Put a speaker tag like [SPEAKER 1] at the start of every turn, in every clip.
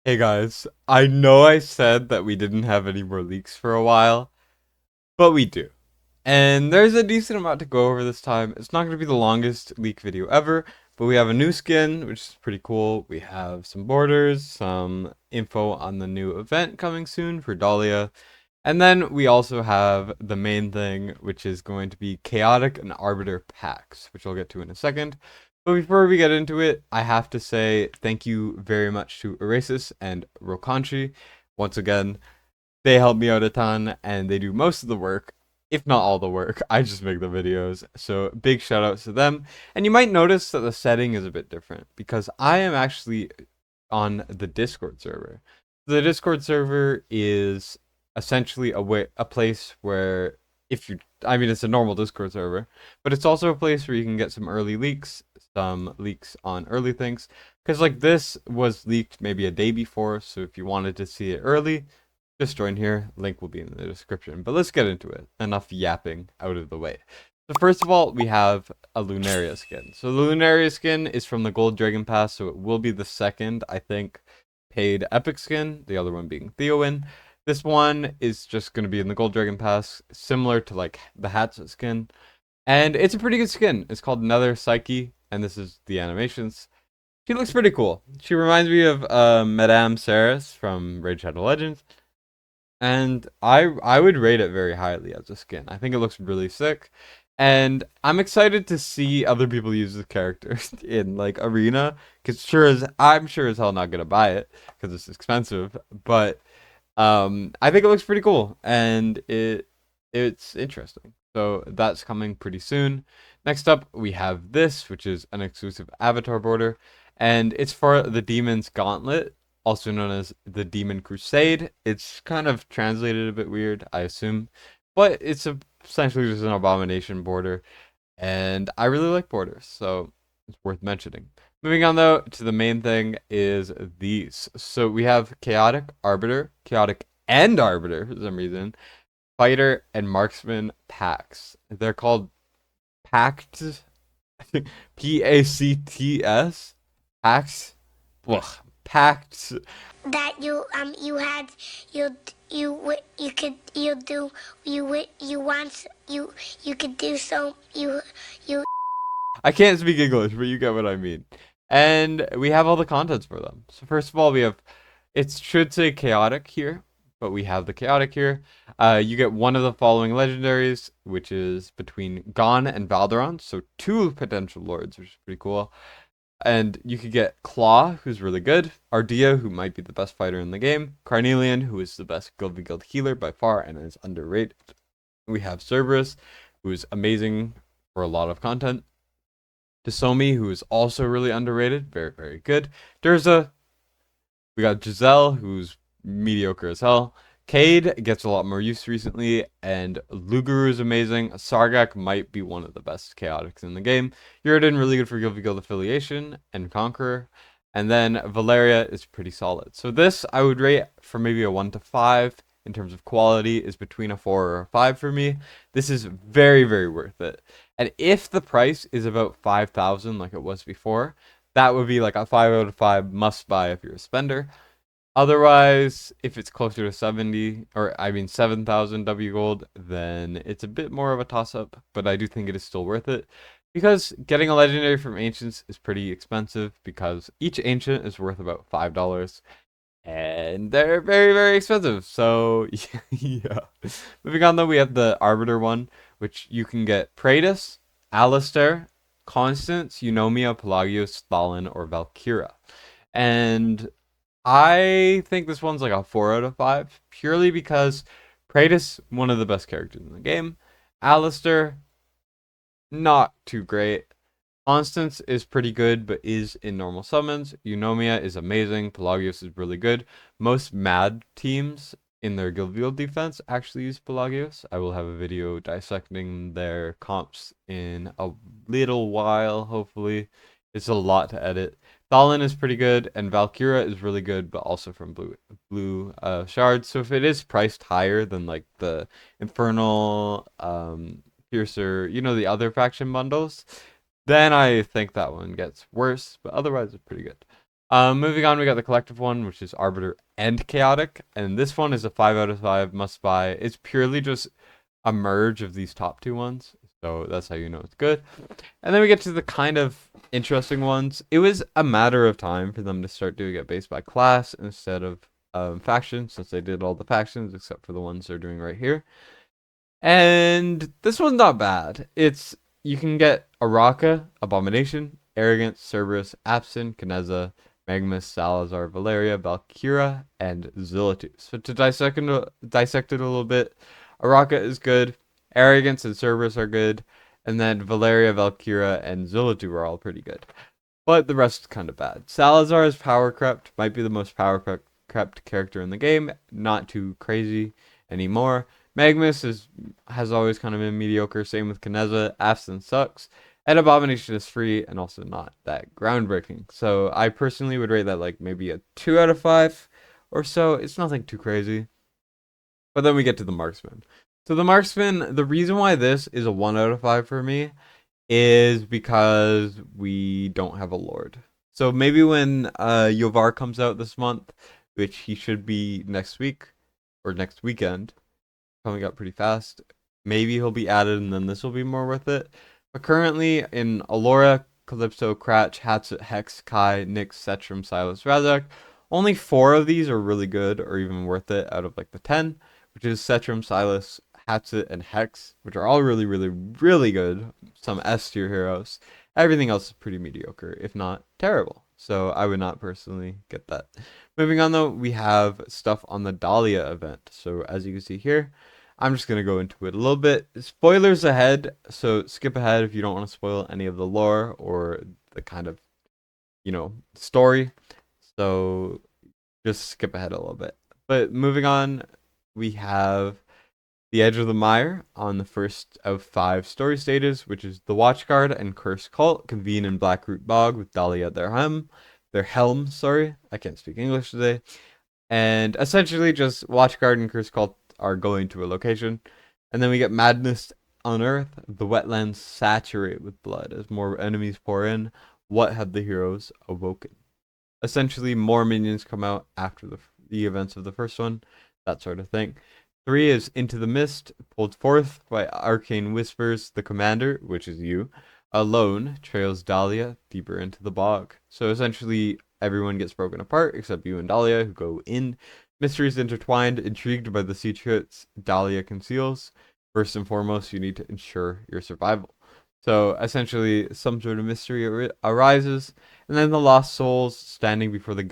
[SPEAKER 1] Hey guys, I know I said that we didn't have any more leaks for a while, but we do. And there's a decent amount to go over this time. It's not going to be the longest leak video ever, but we have a new skin, which is pretty cool. We have some borders, some info on the new event coming soon for Dalia. And then we also have the main thing, which is going to be Chaotic and Arbiter packs, which I'll get to in a second. But before we get into it, I have to say thank you very much to Aressus and Rokonshi. Once again, they help me out a ton and they do most of the work, if not all the work. I just make the videos. So big shout outs to them. And you might notice that the setting is a bit different because I am actually on the Discord server. The Discord server is essentially a place where if you I mean it's a normal Discord server, but it's also a place where you can get some early leaks, some leaks on early things. Because like this was leaked maybe a day before, so if you wanted to see it early, just join here. Link will be in the description. But let's get into it. Enough yapping out of the way. So first of all, we have a Lunaria skin. So the Lunaria skin is from the Gold Dragon Pass, so it will be the second, I think, paid epic skin, the other one being Theowin. This one is just going to be in the Gold Dragon Pass, similar to like the Hatset skin. And it's a pretty good skin. It's called Nether Psyche, and this is the animations. She looks pretty cool. She reminds me of Madame Ceres from Raid Shadow Legends. And I would rate it very highly as a skin. I think it looks really sick. And I'm excited to see other people use the character in like arena. Cause I'm sure as hell not gonna buy it because it's expensive. But I think it looks pretty cool and it's interesting. So that's coming pretty soon. Next up we have this, which is an exclusive avatar border, and it's for the Demon's Gauntlet, also known as the Demon Crusade. It's kind of translated a bit weird, I assume, but it's essentially just an abomination border, and I really like borders, so it's worth mentioning. Moving on though to the main thing is these. So we have Chaotic Arbiter, Chaotic and Arbiter for some reason, Fighter and Marksman packs. They're called Pact, I think Pacts, packs. Ugh, packed.
[SPEAKER 2] That you had you could you do you want you could do so you
[SPEAKER 1] I can't speak English, but you get what I mean. And we have all the contents for them. So first of all, we have it should say chaotic here, but we have the chaotic here. You get one of the following legendaries, which is between Gon and Valderon, so two potential lords, which is pretty cool. And you could get Claw, who's really good, Ardea, who might be the best fighter in the game, Carnelian, who is the best Guild v Guild healer by far and is underrated. We have Cerberus, who is amazing for a lot of content. Desomi, who is also really underrated, very, very good. Durza, we got Giselle, who's mediocre as hell. Cade gets a lot more use recently, and Luguru is amazing. Sargak might be one of the best chaotics in the game. Uridan really good for Guild v Guild affiliation and Conqueror. And then Valeria is pretty solid. So this I would rate for maybe a 1 to 5 in terms of quality, is between a 4 or a 5 for me. This is very, very worth it. And if the price is about 5,000 like it was before, that would be like a 5 out of 5 must buy if you're a spender. Otherwise, if it's closer to 70, or I mean 7,000 W gold, then it's a bit more of a toss up, but I do think it is still worth it. Because getting a legendary from Ancients is pretty expensive because each Ancient is worth about $5. And they're very, very expensive. So, yeah. Moving on, though, we have the Arbiter one, which you can get Praetus, Alistair, Constance, Eunomia, Pelagios, Stalin, or Valkyra. And I think this one's like a 4 out of 5, purely because Praetus, one of the best characters in the game. Alistair, not too great. Constance is pretty good, but is in normal summons. Eunomia is amazing. Pelagios is really good. Most mad teams in their guild field defense actually use Pelagios. I will have a video dissecting their comps in a little while, hopefully. It's a lot to edit. Thalin is pretty good, and Valkyra is really good, but also from blue shards. So if it is priced higher than like the Infernal, Piercer, the other faction bundles, then I think that one gets worse. But otherwise, it's pretty good. Moving on, we got the collective one, which is Arbiter and Chaotic, and this one is a 5 out of 5 must buy. It's purely just a merge of these top two ones, so that's how you know it's good. And then we get to the kind of interesting ones. It was a matter of time for them to start doing it based by class instead of faction, since they did all the factions except for the ones they're doing right here. And this one's not bad. It's you can get Araka, Abomination, Arrogance, Cerberus, Absent, Kineza, Magmus, Salazar, Valeria, Valkyra, and Zillitu. So to dissect it a little bit, Araka is good, Arrogance and Cerberus are good, and then Valeria, Valkyra, and Zillitu are all pretty good. But the rest is kind of bad. Salazar is power crept, might be the most power crept character in the game, not too crazy anymore. Magmus has always kind of been mediocre. Same with Kineza. Absent sucks. And Abomination is free and also not that groundbreaking. So I personally would rate that like maybe a 2 out of 5 or so. It's nothing too crazy. But then we get to the Marksman. So the Marksman, the reason why this is a 1 out of 5 for me is because we don't have a Lord. So maybe when Yovar comes out this month, which he should be next week or next weekend, coming up pretty fast. Maybe he'll be added and then this will be more worth it. But currently in Alora, Calypso, Cratch, Hatset, Hex, Kai, Nyx, Setrum, Silas, Razak, only 4 of these are really good or even worth it out of like the 10, which is Setrum, Silas, Hatset, and Hex, which are all really, really, really good. Some S tier heroes. Everything else is pretty mediocre, if not terrible. So I would not personally get that. Moving on though, we have stuff on the Dalia event. So as you can see here, I'm just going to go into it a little bit. Spoilers ahead, so skip ahead if you don't want to spoil any of the lore or the kind of, story. So just skip ahead a little bit. But moving on, we have the Edge of the Mire on the first of 5 story stages, which is the Watchguard and Cursed Cult convene in Blackroot Bog with Dalia at their helm, sorry. I can't speak English today. And essentially just Watchguard and Cursed Cult are going to a location. And then we get Madness on Earth. The wetlands saturate with blood as more enemies pour in. What have the heroes awoken? Essentially, more minions come out after the events of the first one. That sort of thing. 3 is Into the Mist, pulled forth by Arcane Whispers. The commander, which is you, alone trails Dalia deeper into the bog. So essentially, everyone gets broken apart except you and Dalia, who go in. Mysteries intertwined, intrigued by the secrets Dalia conceals. First and foremost, you need to ensure your survival. So essentially, some sort of mystery arises, and then the lost souls standing before the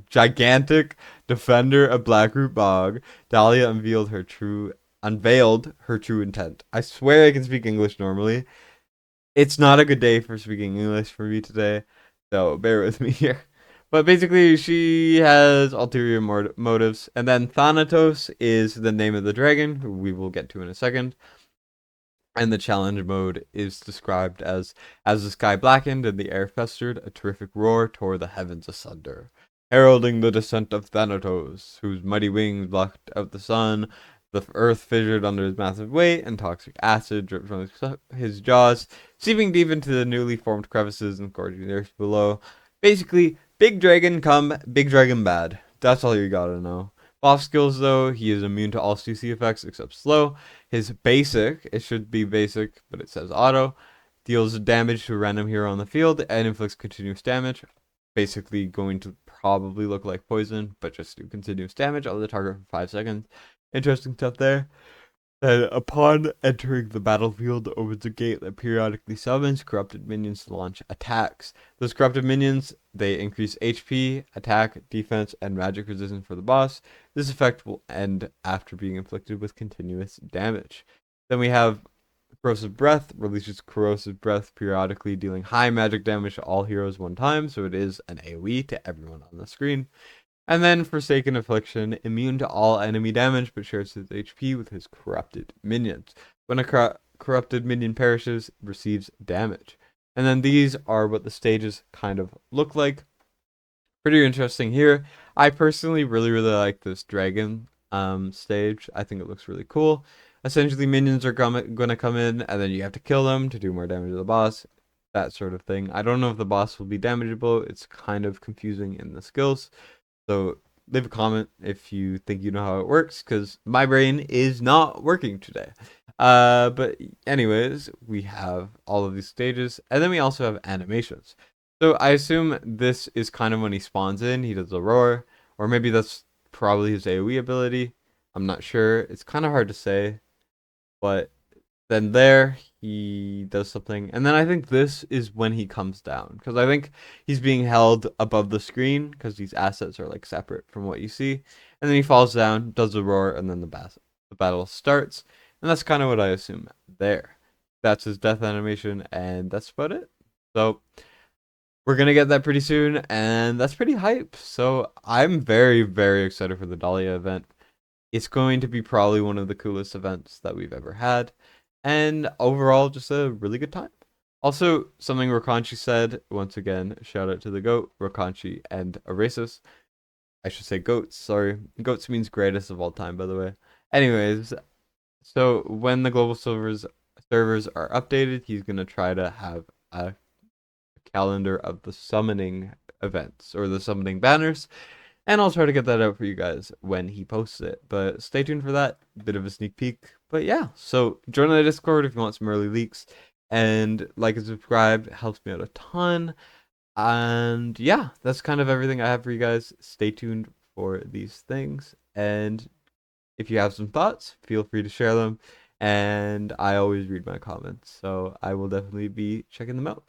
[SPEAKER 1] gigantic defender of Blackroot Bog. Dalia unveiled her true intent. I swear I can speak English normally. It's not a good day for speaking English for me today, so bear with me here. But basically, she has ulterior motives. And then Thanatos is the name of the dragon, who we will get to in a second. And the challenge mode is described as the sky blackened and the air festered, a terrific roar tore the heavens asunder, heralding the descent of Thanatos, whose mighty wings blocked out the sun. The earth fissured under his massive weight, and toxic acid dripped from his jaws, seeping deep into the newly formed crevices and scorching the earth below. Basically, big dragon come, big dragon bad. That's all you gotta know. Buff skills though, he is immune to all CC effects except slow. His basic, it should be basic, but it says auto, deals damage to a random hero on the field and inflicts continuous damage. Basically going to probably look like poison, but just do continuous damage on the target for 5 seconds. Interesting stuff there. Then, upon entering the battlefield, opens a gate that periodically summons corrupted minions to launch attacks. Those corrupted minions, they increase HP, attack, defense, and magic resistance for the boss. This effect will end after being inflicted with continuous damage. Then we have Corrosive Breath, releases Corrosive Breath periodically, dealing high magic damage to all heroes one time, so it is an AoE to everyone on the screen. And then Forsaken Affliction, immune to all enemy damage, but shares his HP with his corrupted minions. When a corrupted minion perishes, it receives damage. And then these are what the stages kind of look like. Pretty interesting here. I personally really, really like this dragon stage. I think it looks really cool. Essentially, minions are going to come in, and then you have to kill them to do more damage to the boss. that sort of thing. I don't know if the boss will be damageable. It's kind of confusing in the skills. So leave a comment if you think you know how it works, because my brain is not working today. But anyways, we have all of these stages, and then we also have animations. So I assume this is kind of when he spawns in, he does a roar, or maybe that's probably his AoE ability. I'm not sure. It's kind of hard to say, but then there he does something, and then I think this is when he comes down, because I think he's being held above the screen because these assets are like separate from what you see, and then he falls down, does a roar, and then the battle starts, and that's kind of what I assume there. That's his death animation, and that's about it. So we're gonna get that pretty soon, and that's pretty hype. So I'm very, very excited for the Dalia event. It's going to be probably one of the coolest events that we've ever had, and overall, just a really good time. Also, something Rokonshi said, once again, shout out to the GOAT, Rokonshi and Aressus. I should say goats, sorry. Goats means greatest of all time, by the way. Anyways, so when the global servers are updated, he's gonna try to have a calendar of the summoning events or the summoning banners, and I'll try to get that out for you guys when he posts it. But stay tuned for that. Bit of a sneak peek. But yeah, so join the Discord if you want some early leaks. And like and subscribe. It helps me out a ton. And yeah, that's kind of everything I have for you guys. Stay tuned for these things. And if you have some thoughts, feel free to share them. And I always read my comments. So I will definitely be checking them out.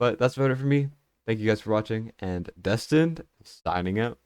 [SPEAKER 1] But that's about it for me. Thank you guys for watching. And Destined, signing out.